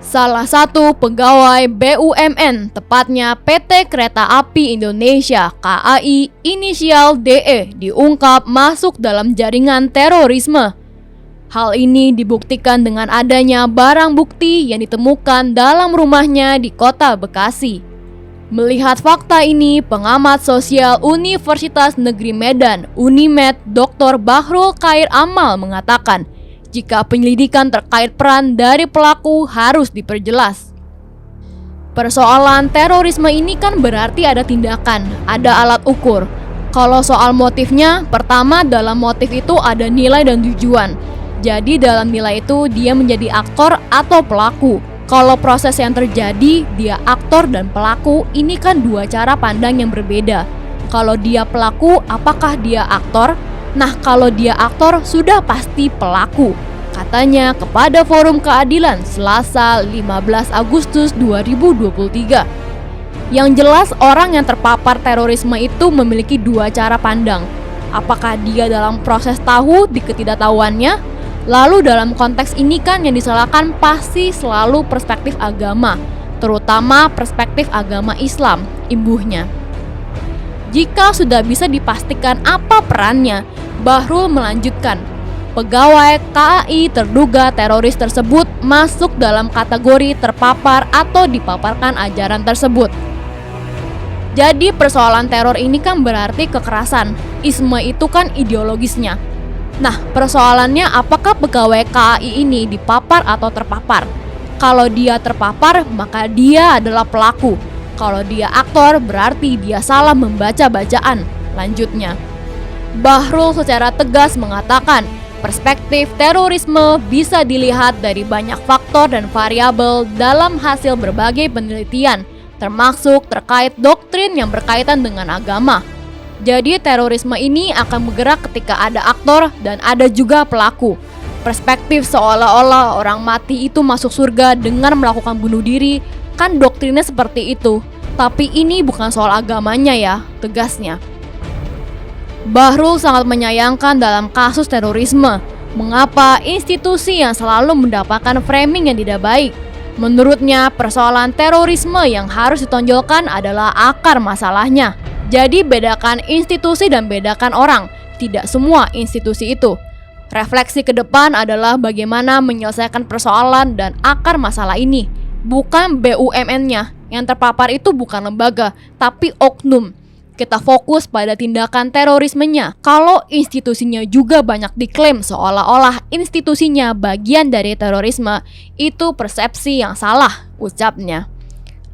Salah satu pegawai BUMN, tepatnya PT Kereta Api Indonesia (KAI) inisial DE, diungkap masuk dalam jaringan terorisme. Hal ini dibuktikan dengan adanya barang bukti yang ditemukan dalam rumahnya di Kota Bekasi. Melihat fakta ini, pengamat sosial Universitas Negeri Medan (Unimed) Dr. Bahrul Khair Amal mengatakan, jika penyelidikan terkait peran dari pelaku harus diperjelas. Persoalan terorisme ini kan berarti ada tindakan, ada alat ukur. Kalau soal motifnya, pertama dalam motif itu ada nilai dan tujuan. Jadi dalam nilai itu dia menjadi aktor atau pelaku. Kalau proses yang terjadi, dia aktor dan pelaku, ini kan dua cara pandang yang berbeda. Kalau dia pelaku, apakah dia aktor? Nah, kalau dia aktor, sudah pasti pelaku, katanya kepada Forum Keadilan Selasa 15 Agustus 2023. Yang jelas, orang yang terpapar terorisme itu memiliki dua cara pandang. Apakah dia dalam proses tahu di ketidaktahuannya? Lalu dalam konteks ini kan yang disalahkan pasti selalu perspektif agama, terutama perspektif agama Islam, imbuhnya. Jika sudah bisa dipastikan apa perannya, Bahrul melanjutkan, pegawai KAI terduga teroris tersebut masuk dalam kategori terpapar atau dipaparkan ajaran tersebut. Jadi persoalan teror ini kan berarti kekerasan. Isme itu kan ideologisnya. Nah, persoalannya apakah pegawai KAI ini dipapar atau terpapar? Kalau dia terpapar, maka dia adalah pelaku. Kalau dia aktor, berarti dia salah membaca bacaan. Lanjutnya, Bahrul secara tegas mengatakan, perspektif terorisme bisa dilihat dari banyak faktor dan variabel dalam hasil berbagai penelitian, termasuk terkait doktrin yang berkaitan dengan agama. Jadi terorisme ini akan bergerak ketika ada aktor dan ada juga pelaku. Perspektif seolah-olah orang mati itu masuk surga dengan melakukan bunuh diri, kan doktrinnya seperti itu. Tapi ini bukan soal agamanya ya, tegasnya. Bahrul sangat menyayangkan dalam kasus terorisme, mengapa institusi yang selalu mendapatkan framing yang tidak baik. Menurutnya, persoalan terorisme yang harus ditonjolkan adalah akar masalahnya. Jadi bedakan institusi dan bedakan orang, tidak semua institusi itu. Refleksi ke depan adalah bagaimana menyelesaikan persoalan dan akar masalah ini, bukan BUMN-nya. Yang terpapar itu bukan lembaga, tapi oknum. Kita fokus pada tindakan terorismenya. Kalau institusinya juga banyak diklaim seolah-olah institusinya bagian dari terorisme, itu persepsi yang salah, ucapnya.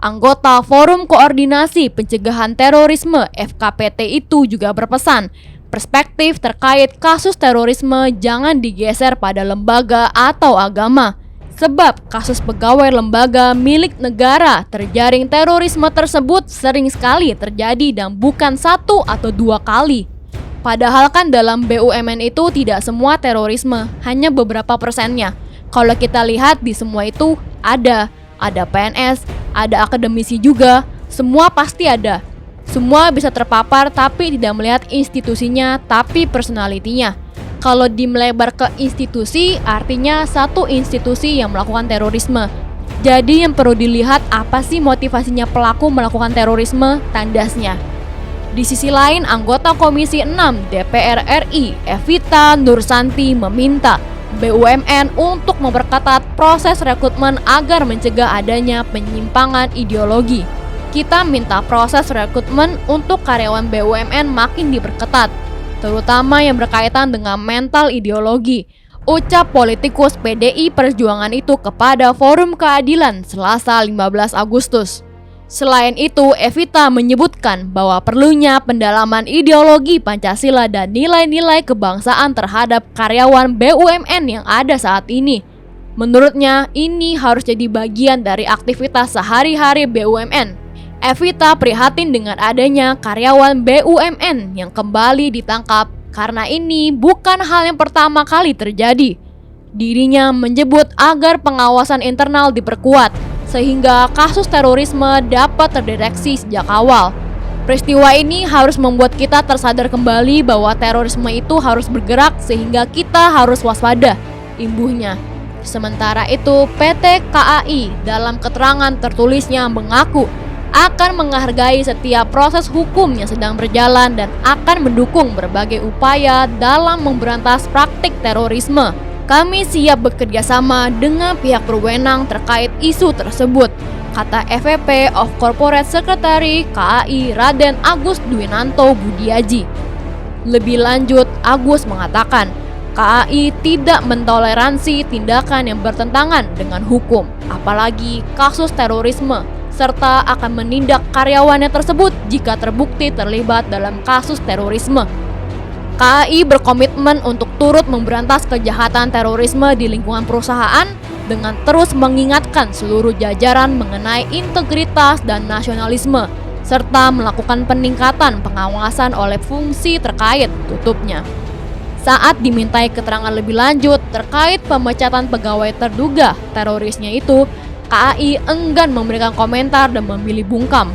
Anggota Forum Koordinasi Pencegahan Terorisme (FKPT) itu juga berpesan, perspektif terkait kasus terorisme jangan digeser pada lembaga atau agama. Sebab kasus pegawai lembaga milik negara terjaring terorisme tersebut sering sekali terjadi dan bukan satu atau dua kali. Padahal kan dalam BUMN itu tidak semua terorisme, hanya beberapa persennya. Kalau kita lihat di semua itu ada PNS, ada akademisi juga, semua pasti ada. Semua bisa terpapar tapi tidak melihat institusinya, tapi personalitinya. Kalau dimelebar ke institusi, artinya satu institusi yang melakukan terorisme. Jadi yang perlu dilihat apa sih motivasinya pelaku melakukan terorisme, tandasnya. Di sisi lain, anggota Komisi 6 DPR RI, Evita Nursanti, meminta BUMN untuk memperketat proses rekrutmen agar mencegah adanya penyimpangan ideologi. Kita minta proses rekrutmen untuk karyawan BUMN makin diperketat, terutama yang berkaitan dengan mental ideologi, ucap politikus PDI Perjuangan itu kepada Forum Keadilan Selasa 15 Agustus. Selain itu, Evita menyebutkan bahwa perlunya pendalaman ideologi Pancasila dan nilai-nilai kebangsaan terhadap karyawan BUMN yang ada saat ini. Menurutnya, ini harus jadi bagian dari aktivitas sehari-hari BUMN. Evita prihatin dengan adanya karyawan BUMN yang kembali ditangkap karena ini bukan hal yang pertama kali terjadi. Dirinya menyebut agar pengawasan internal diperkuat sehingga kasus terorisme dapat terdeteksi sejak awal. Peristiwa ini harus membuat kita tersadar kembali bahwa terorisme itu harus bergerak sehingga kita harus waspada, imbuhnya. Sementara itu, PT KAI dalam keterangan tertulisnya mengaku akan menghargai setiap proses hukum yang sedang berjalan dan akan mendukung berbagai upaya dalam memberantas praktik terorisme. Kami siap bekerja sama dengan pihak berwenang terkait isu tersebut, kata FVP of Corporate Secretary KAI Raden Agus Dwinanto Budiaji. Lebih lanjut, Agus mengatakan, KAI tidak mentoleransi tindakan yang bertentangan dengan hukum, apalagi kasus terorisme, serta akan menindak karyawannya tersebut jika terbukti terlibat dalam kasus terorisme. KAI berkomitmen untuk turut memberantas kejahatan terorisme di lingkungan perusahaan dengan terus mengingatkan seluruh jajaran mengenai integritas dan nasionalisme, serta melakukan peningkatan pengawasan oleh fungsi terkait, tutupnya. Saat dimintai keterangan lebih lanjut terkait pemecatan pegawai terduga terorisnya itu, KAI enggan memberikan komentar dan memilih bungkam.